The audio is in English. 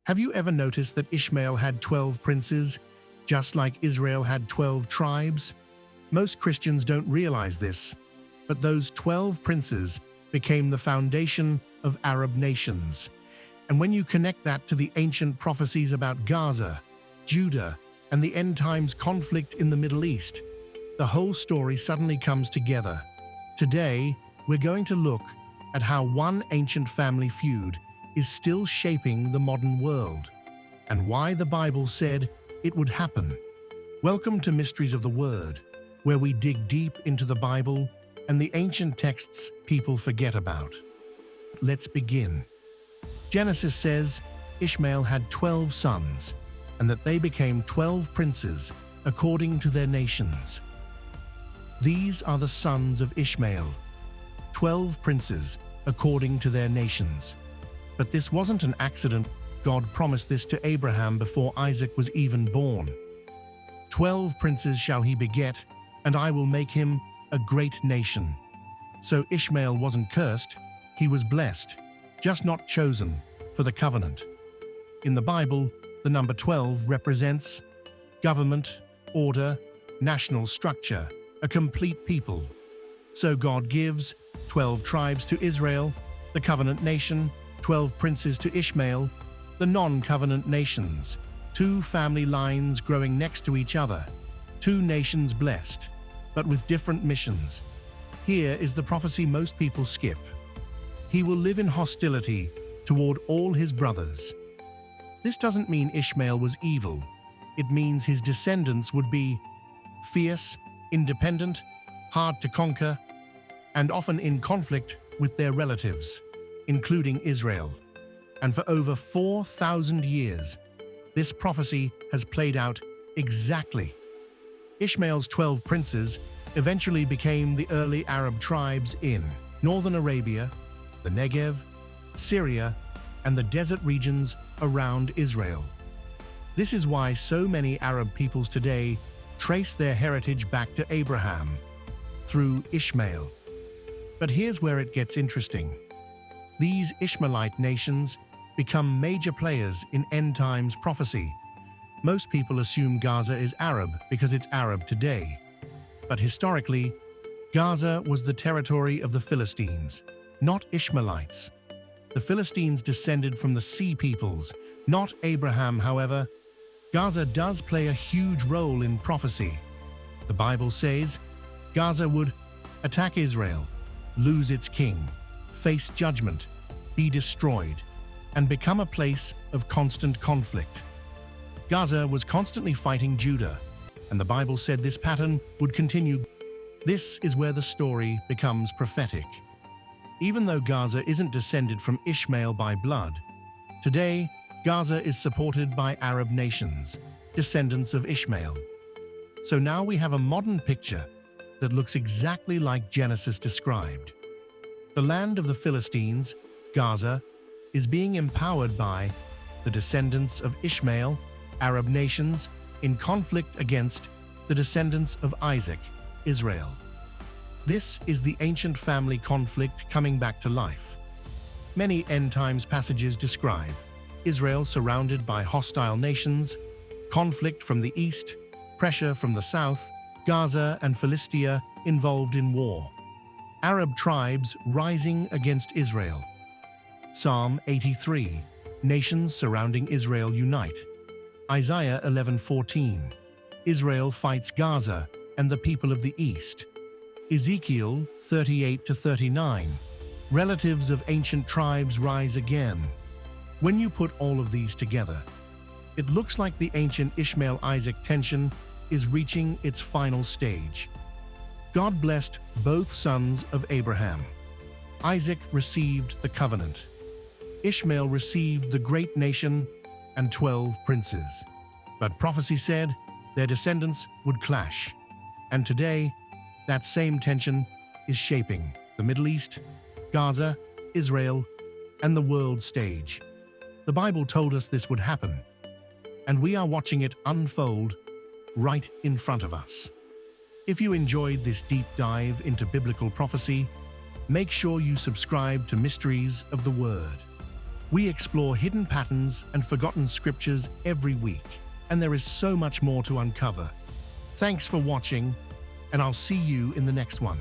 Have you ever noticed that Ishmael had 12 princes, just like Israel had 12 tribes? Most Christians don't realize this, but those 12 princes became the foundation of Arab nations. And when you connect that to the ancient prophecies about Gaza, Judah, and the end times conflict in the Middle East, the whole story suddenly comes together. Today, we're going to look at how one ancient family feud is still shaping the modern world, and why the Bible said it would happen. Welcome to Mysteries of the Word, where we dig deep into the Bible and the ancient texts people forget about. Let's begin. Genesis says Ishmael had 12 sons, and that they became 12 princes according to their nations. These are the sons of Ishmael, 12 princes according to their nations. But this wasn't an accident. God promised this to Abraham before Isaac was even born. 12 princes shall he beget, and I will make him a great nation. So Ishmael wasn't cursed, he was blessed, just not chosen for the covenant. In the Bible, the number 12 represents government, order, national structure, a complete people. So God gives 12 tribes to Israel, the covenant nation, 12 princes to Ishmael, the non-covenant nations, 2 family lines growing next to each other, 2 nations blessed, but with different missions. Here is the prophecy most people skip. He will live in hostility toward all his brothers. This doesn't mean Ishmael was evil. It means his descendants would be fierce, independent, hard to conquer, and often in conflict with their relatives, including Israel. And for over 4,000 years, this prophecy has played out exactly. Ishmael's 12 princes eventually became the early Arab tribes in northern Arabia, the Negev, Syria, and the desert regions around Israel. This is why so many Arab peoples today trace their heritage back to Abraham through Ishmael. But here's where it gets interesting. These Ishmaelite nations become major players in end times prophecy. Most people assume Gaza is Arab because it's Arab today. But historically, Gaza was the territory of the Philistines, not Ishmaelites. The Philistines descended from the Sea peoples, not Abraham, however. Gaza does play a huge role in prophecy. The Bible says Gaza would attack Israel, lose its king, face judgment, be destroyed, and become a place of constant conflict. Gaza was constantly fighting Judah, and the Bible said this pattern would continue. This is where the story becomes prophetic. Even though Gaza isn't descended from Ishmael by blood, today Gaza is supported by Arab nations, descendants of Ishmael. So now we have a modern picture that looks exactly like Genesis described. The land of the Philistines, Gaza, is being empowered by the descendants of Ishmael, Arab nations, in conflict against the descendants of Isaac, Israel. This is the ancient family conflict coming back to life. Many end times passages describe Israel surrounded by hostile nations, conflict from the east, pressure from the south, Gaza and Philistia involved in war, Arab tribes rising against Israel. Psalm 83, nations surrounding Israel unite. Isaiah 11:14, Israel fights Gaza and the people of the east. Ezekiel 38-39, relatives of ancient tribes rise again. When you put all of these together, it looks like the ancient Ishmael-Isaac tension is reaching its final stage. God blessed both sons of Abraham. Isaac received the covenant. Ishmael received the great nation and 12 princes. But prophecy said their descendants would clash. And today, that same tension is shaping the Middle East, Gaza, Israel, and the world stage. The Bible told us this would happen, and we are watching it unfold right in front of us. If you enjoyed this deep dive into biblical prophecy, make sure you subscribe to Mysteries of the Word. We explore hidden patterns and forgotten scriptures every week, and there is so much more to uncover. Thanks for watching, and I'll see you in the next one.